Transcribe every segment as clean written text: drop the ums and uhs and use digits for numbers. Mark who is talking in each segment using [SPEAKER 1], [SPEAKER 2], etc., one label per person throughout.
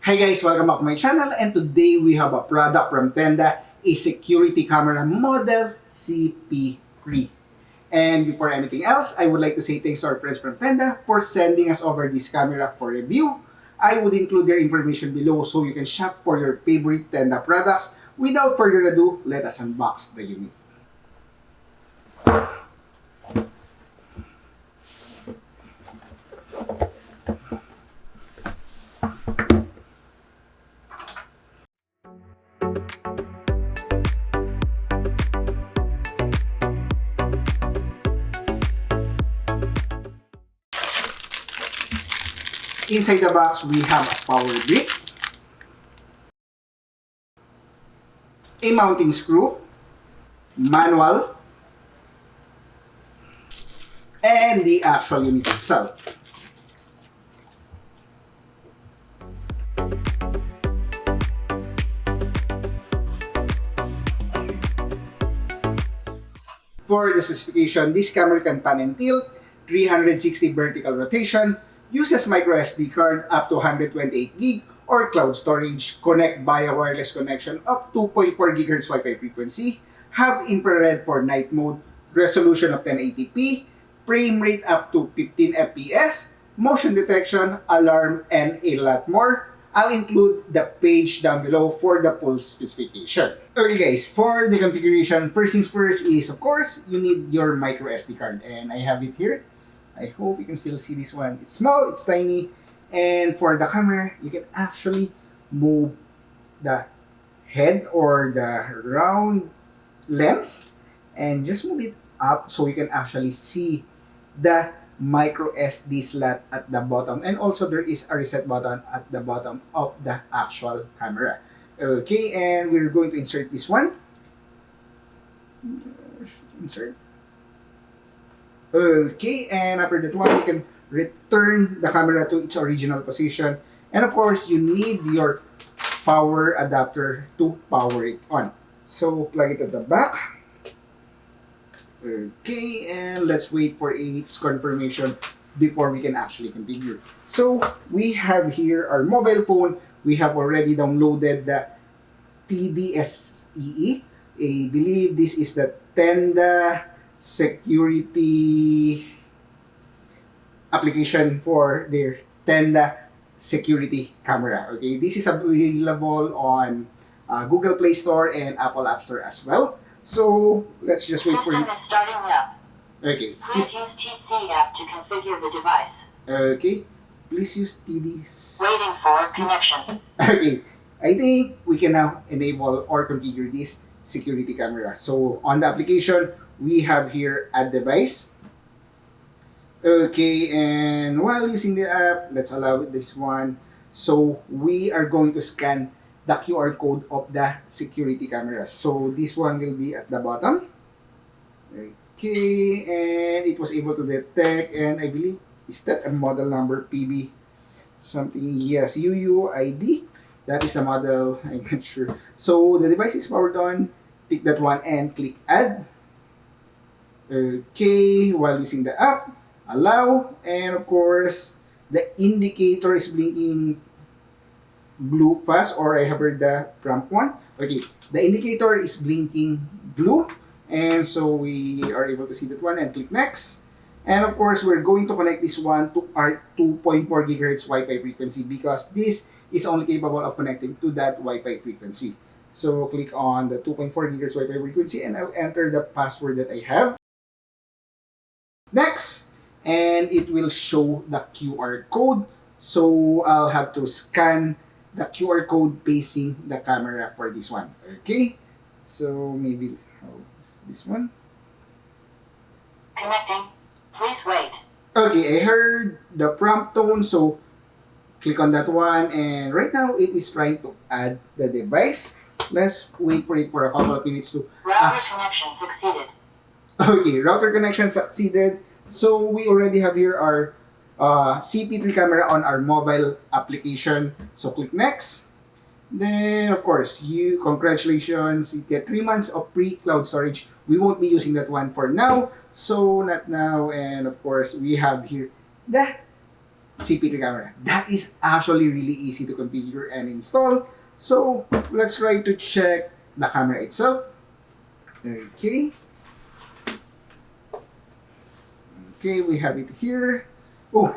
[SPEAKER 1] Hi guys, welcome back to my channel, and today we have a product from Tenda, a security camera model CP3. And before anything else, I would like to say thanks to our friends from Tenda for sending us over this camera for review. I would include their information below so you can shop for your favorite Tenda products. Without further ado, let us unbox the unit. Inside the box, we have a power brick, a mounting screw, manual, and the actual unit itself. For the specification, this camera can pan and tilt, 360 vertical rotation, uses micro SD card up to 128 gig or cloud storage, connect via wireless connection up to 2.4 GHz Wi-Fi frequency, have infrared for night mode, resolution of 1080p, frame rate up to 15 FPS, motion detection, alarm, and a lot more. I'll include the page down below for the full specification. Okay guys, for the configuration, first things first is, of course, you need your micro SD card, and I have it here. I hope you can still see this one. It's small, it's tiny, and for the camera, you can actually move the head or the round lens and just move it up so you can actually see the micro SD slot at the bottom, and also there is a reset button at the bottom of the actual camera. Okay, and we're going to insert this one. Insert. Okay, and after that one, you can return the camera to its original position. And of course, you need your power adapter to power it on. So, plug it at the back. Okay, and let's wait for its confirmation before we can actually configure. So, we have here our mobile phone. We have already downloaded the TDSEE. I believe this is the Tenda security application for their Tenda security camera. Okay, this is available on Google Play Store and Apple App Store as well. So let's just wait for it.
[SPEAKER 2] Starting up.
[SPEAKER 1] Okay.
[SPEAKER 2] Please use TC app to configure the device.
[SPEAKER 1] Okay. Please use TD.
[SPEAKER 2] Waiting for connection.
[SPEAKER 1] Okay. I think we can now enable or configure this security camera. So on the application, we have here add device. Okay, and while using the app, let's allow this one. So we are going to scan the QR code of the security camera. So this one will be at the bottom. Okay, and it was able to detect, and I believe, is that a model number PB something? Yes, UUID. That is the model, I'm not sure. So the device is powered on. Tick that one and click add. Okay, while using the app, allow, and of course, the indicator is blinking blue fast, or I have heard the prompt one. Okay, the indicator is blinking blue, and so we are able to see that one and click next. And of course, we're going to connect this one to our 2.4 GHz Wi-Fi frequency because this is only capable of connecting to that Wi-Fi frequency. So click on the 2.4 GHz Wi-Fi frequency, and I'll enter the password that I have. Next, and it will show the QR code. So I'll have to scan the QR code facing the camera for this one. Okay, so maybe how is this one?
[SPEAKER 2] Connecting. Please wait.
[SPEAKER 1] Okay, I heard the prompt tone, so click on that one, and right now it is trying to add the device. Let's wait for it for a couple of minutes to.
[SPEAKER 2] Router connection succeeded.
[SPEAKER 1] Okay, router connection succeeded. So we already have here our CP3 camera on our mobile application. So click next. Then of course, congratulations, you get 3 months of free cloud storage. We won't be using that one for now. So not now. And of course, we have here the CP3 camera. That is actually really easy to configure and install. So let's try to check the camera itself. Okay. Okay, we have it here. Oh,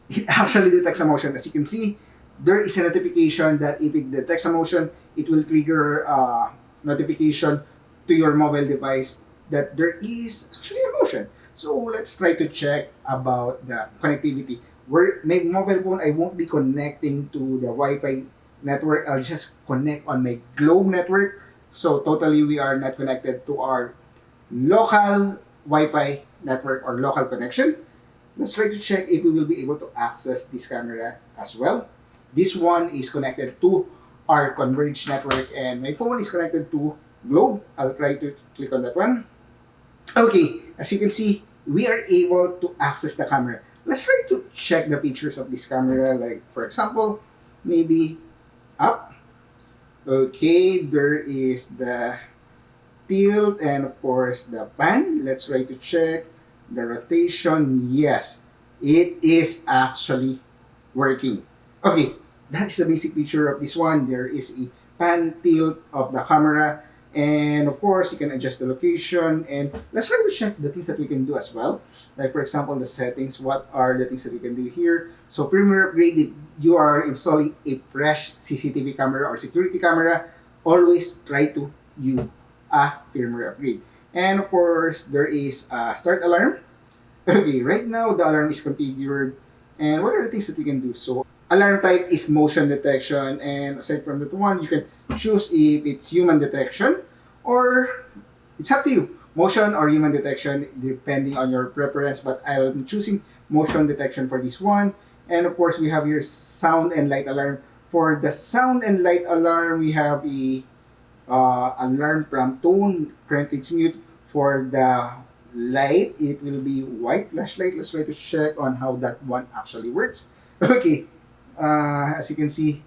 [SPEAKER 1] it actually detects a motion. As you can see, there is a notification that if it detects a motion, it will trigger a notification to your mobile device that there is actually a motion. So let's try to check about the connectivity. Where my mobile phone, I won't be connecting to the Wi-Fi network. I'll just connect on my Globe network. So totally we are not connected to our local Wi-Fi network or local connection. Let's try to check if we will be able to access this camera as well. This one is connected to our converged network and my phone is connected to Globe. I'll try to click on that one. Okay, as you can see, we are able to access the camera. Let's try to check the features of this camera, like for example, maybe up. Okay, there is the tilt and of course the pan. Let's try to check the rotation. Yes, it is actually working. Okay, that is the basic feature of this one. There is a pan tilt of the camera, and of course you can adjust the location. And let's try to check the things that we can do as well, like for example the settings. What are the things that we can do here? So firmware upgrade, if you are installing a fresh CCTV camera or security camera, always try to use a firmware upgrade. And of course there is a start alarm. Okay, right now the alarm is configured, and what are the things that we can do? So alarm type is motion detection, and aside from that one, you can choose if it's human detection or it's up to you. Motion or human detection depending on your preference, but I'm choosing motion detection for this one. And of course, we have here sound and light alarm. For the sound and light alarm, we have a alarm prompt tone. Currently, it's mute. For the light, it will be white flashlight. Let's try to check on how that one actually works. Okay, as you can see,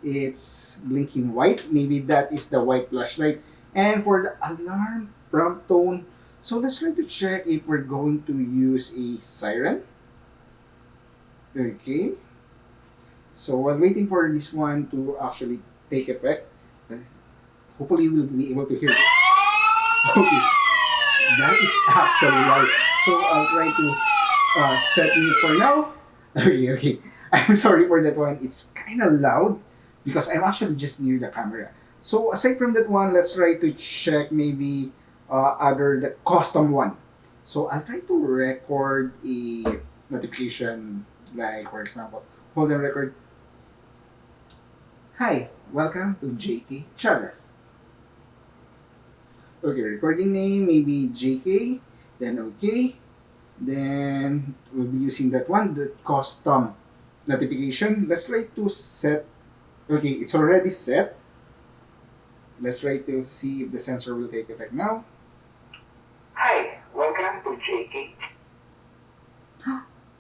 [SPEAKER 1] it's blinking white. Maybe that is the white flashlight. And for the alarm prompt tone, so let's try to check if we're going to use a siren. Okay. So while waiting for this one to actually take effect, hopefully you will be able to hear it. Okay. That is actually loud. So I'll try to set mute for now. Okay. I'm sorry for that one. It's kind of loud because I'm actually just near the camera. So aside from that one, let's try to check maybe the custom one. So I'll try to record a notification, like for example, hold and record. Hi, welcome to JK Chavez. Okay, recording name, maybe JK, then okay. Then we'll be using that one, the custom notification. Let's try to set, okay, it's already set. Let's try to see if the sensor will take effect now.
[SPEAKER 2] Hi, welcome to JK.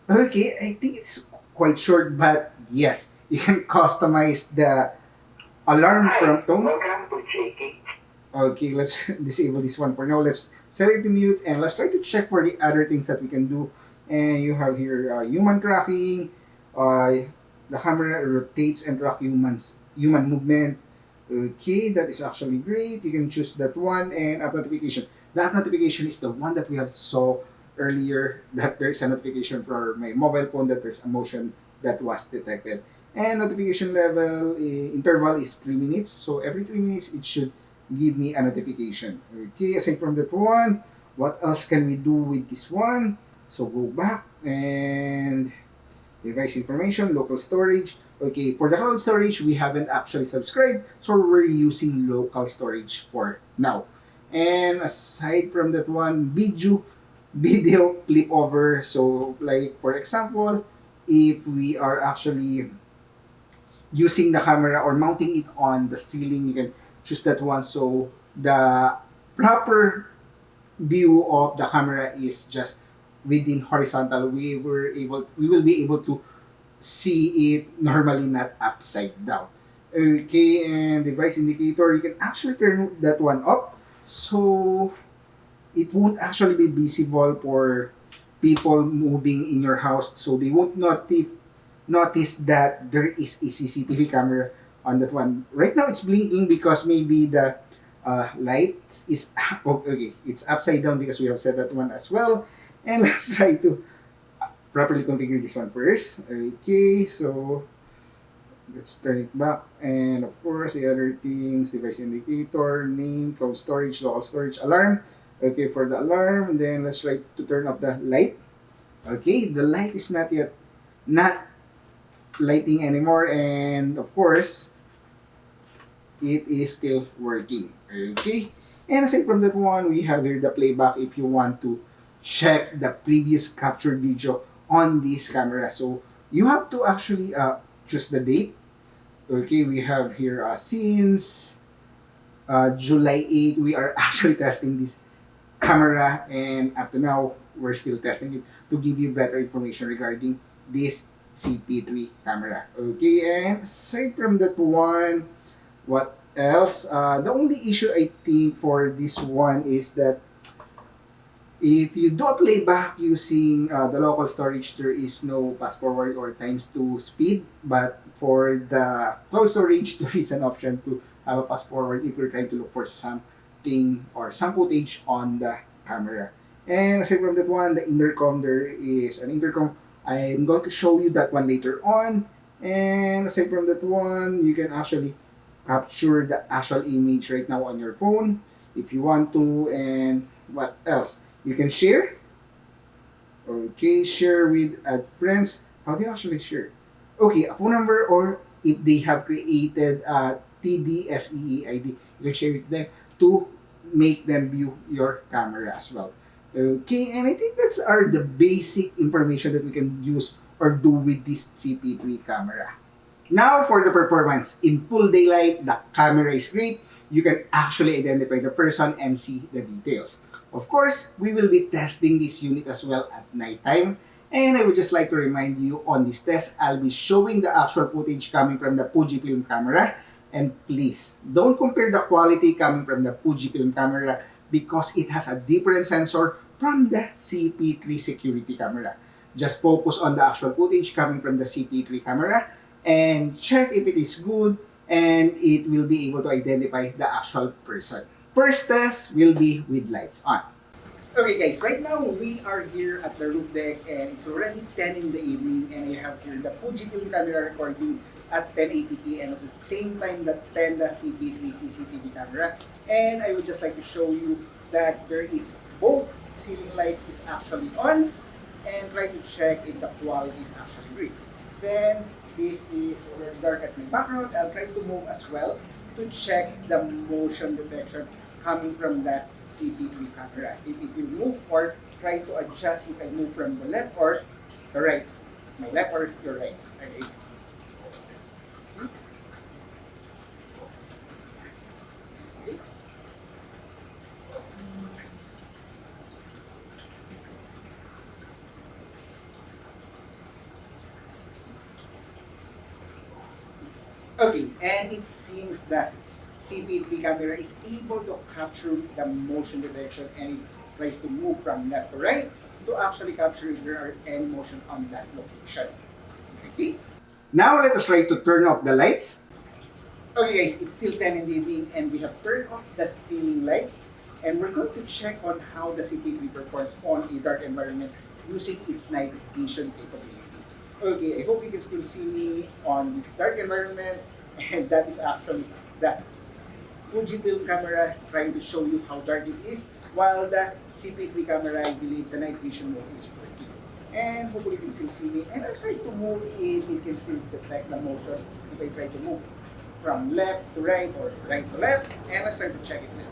[SPEAKER 1] Okay, I think it's quite short, but yes, you can customize the alarm prompt tone.
[SPEAKER 2] Welcome to JK.
[SPEAKER 1] Okay, let's disable this one for now. Let's set it to mute and let's try to check for the other things that we can do. And you have here human tracking. The camera rotates and track human movement. Okay, that is actually great. You can choose that one. And app notification. The app notification is the one that we have saw earlier, that there's a notification for my mobile phone that there's a motion that was detected. And notification level interval is 3 minutes. So every 3 minutes it should give me a notification. Okay, aside from that one, what else can we do with this one? So go back and device information, local storage. Okay, for the cloud storage, we haven't actually subscribed, so we're using local storage for now. And aside from that one, video flip over. So like for example, if we are actually using the camera or mounting it on the ceiling, you can choose that one. So the proper view of the camera is just within horizontal. We will be able to see it normally, not upside down. Okay, and device indicator, you can actually turn that one up so it won't actually be visible for people moving in your house, so they won't notice that there is a CCTV camera on that one. Right now it's blinking because maybe the lights is okay, it's upside down because we have set that one as well. And let's try to properly configure this one first. Okay, so let's turn it back, and of course the other things: device indicator, name, cloud storage, local storage, alarm. Okay, for the alarm, and then let's try to turn off the light. Okay, the light is not lighting anymore, and of course it is still working. Okay, and aside from that one, we have here the playback if you want to check the previous captured video on this camera. So you have to actually choose the date. Okay, we have here since July 8 we are actually testing this camera, and up to now we're still testing it to give you better information regarding this CP3 camera. Okay, and aside from that one, what else? The only issue I think for this one is that if you do a playback using the local storage, there is no fast forward or times 2 speed. But for the cloud storage, there is an option to have a fast forward if you're trying to look for something or some footage on the camera. And aside from that one, the intercom, there is an intercom. I'm going to show you that one later on. And aside from that one, you can actually capture the actual image right now on your phone if you want to. And what else? You can share. Okay, share with friends. How do you actually share? Okay, a phone number, or if they have created a TDSEE ID, you can share with them to make them view your camera as well. Okay, and I think that's the basic information that we can use or do with this CP3 camera. Now for the performance. In full daylight, the camera is great. You can actually identify the person and see the details. Of course, we will be testing this unit as well at nighttime. And I would just like to remind you, on this test, I'll be showing the actual footage coming from the FUJIFILM camera. And please, don't compare the quality coming from the FUJIFILM camera because it has a different sensor from the CP3 Security Camera. Just focus on the actual footage coming from the CP3 camera and check if it is good, and it will be able to identify the actual person. First test will be with lights on. Okay guys, right now we are here at the roof deck and it's already 10 in the evening, and I have here the FUJIFILM camera recording at 1080p and at the same time the Tenda CP3 CCTV camera. And I would just like to show you that there is both ceiling lights is actually on, and try to check if the quality is actually great. Then this is already dark at my background. I'll try to move as well to check the motion detection coming from that CP3 camera. If it will move, or try to adjust if I move from the left or the right. My left or your right. Okay. Okay, and it seems that CP3 camera is able to capture the motion detection, and it tries to move from left to right to actually capture if there are any motion on that location. Okay? Now let us try to turn off the lights. Okay guys, it's still 10 in the evening and we have turned off the ceiling lights, and we're going to check on how the CP3 performs on a dark environment using its night vision capability. Okay, I hope you can still see me on this dark environment, and that is actually the FUJIFILM camera trying to show you how dark it is, while the CP3 camera, I believe the night vision mode is working. And hopefully you can still see me, and I'll try to move if it can still detect the motion if I try to move from left to right or right to left, and let's try to check it now.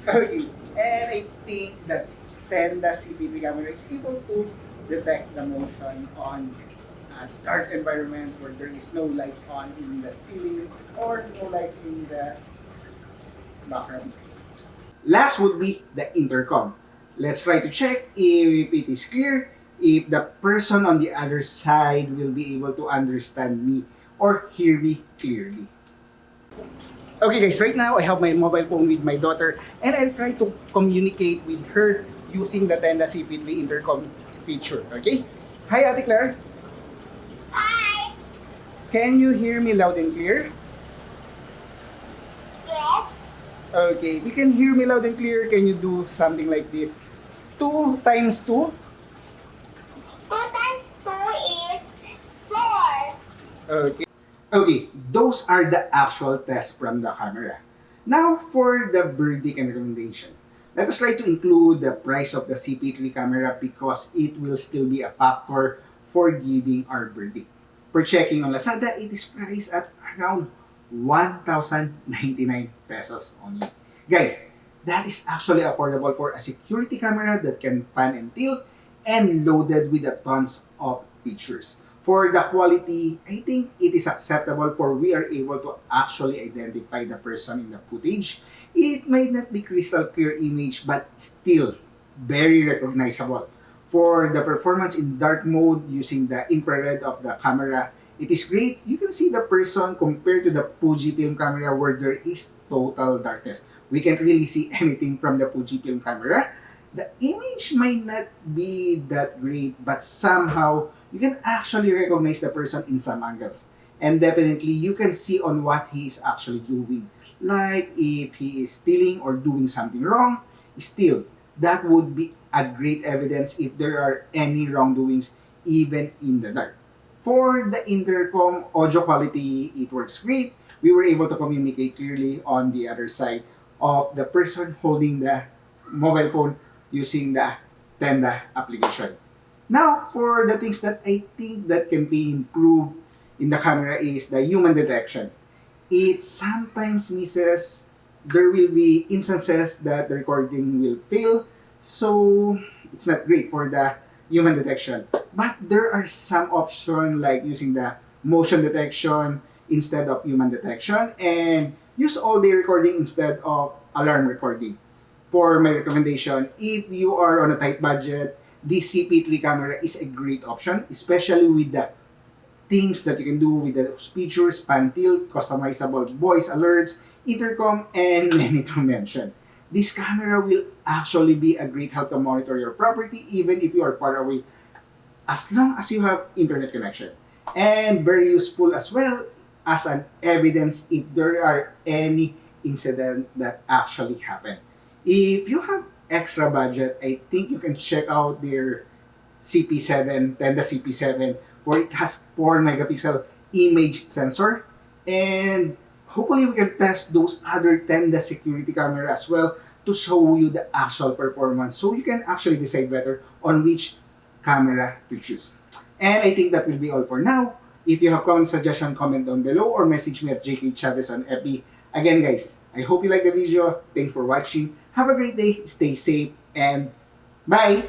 [SPEAKER 1] Okay, and I think that Tenda CP3 camera is able to detect the motion on a dark environment where there is no lights on in the ceiling or no lights in the background. Last would be the intercom. Let's try to check if it is clear, if the person on the other side will be able to understand me or hear me clearly. Okay guys, right now I have my mobile phone with my daughter and I'll try to communicate with her using the Tenda CP3 intercom feature. Okay? Hi Ate Claire.
[SPEAKER 3] Hi.
[SPEAKER 1] Can you hear me loud and clear?
[SPEAKER 3] Yes.
[SPEAKER 1] Okay, if you can hear me loud and clear, can you do something like this? 2 times 2?
[SPEAKER 3] 2 times 2 is 4.
[SPEAKER 1] Okay. Okay, those are the actual tests from the camera. Now for the verdict and recommendation. Let us try to include the price of the CP3 camera because it will still be a factor for giving our verdict. Per checking on Lazada, it is priced at around 1,099 pesos only. Guys, that is actually affordable for a security camera that can pan and tilt and loaded with a tons of features. For the quality, I think it is acceptable for we are able to actually identify the person in the footage. It might not be crystal clear image but still very recognizable. For the performance in dark mode using the infrared of the camera, it is great. You can see the person compared to the FUJIFILM camera where there is total darkness. We can't really see anything from the FUJIFILM camera. The image might not be that great, but somehow you can actually recognize the person in some angles. And definitely you can see on what he is actually doing. Like if he is stealing or doing something wrong, still, that would be a great evidence if there are any wrongdoings even in the dark. For the intercom audio quality, it works great. We were able to communicate clearly on the other side of the person holding the mobile phone using the Tenda application. Now, for the things that I think that can be improved in the camera is the human detection. It sometimes misses. There will be instances that the recording will fail, so it's not great for the human detection. But there are some options like using the motion detection instead of human detection and use all-day recording instead of alarm recording. For my recommendation, if you are on a tight budget, this CP3 camera is a great option, especially with the things that you can do with the features, pan tilt, customizable voice alerts, intercom, and many to mention. This camera will actually be a great help to monitor your property even if you are far away, as long as you have internet connection. And very useful as well as an evidence if there are any incident that actually happened. If you have extra budget, I think you can check out their CP7, Tenda CP7, for it has 4 megapixel image sensor. And hopefully we can test those other Tenda security camera as well to show you the actual performance so you can actually decide better on which camera to choose. And I think that will be all for now. If you have comment suggestion, comment down below or message me at JK Chavez on FB. Again guys, I hope you like the video. Thanks for watching. Have a great day, stay safe, and bye!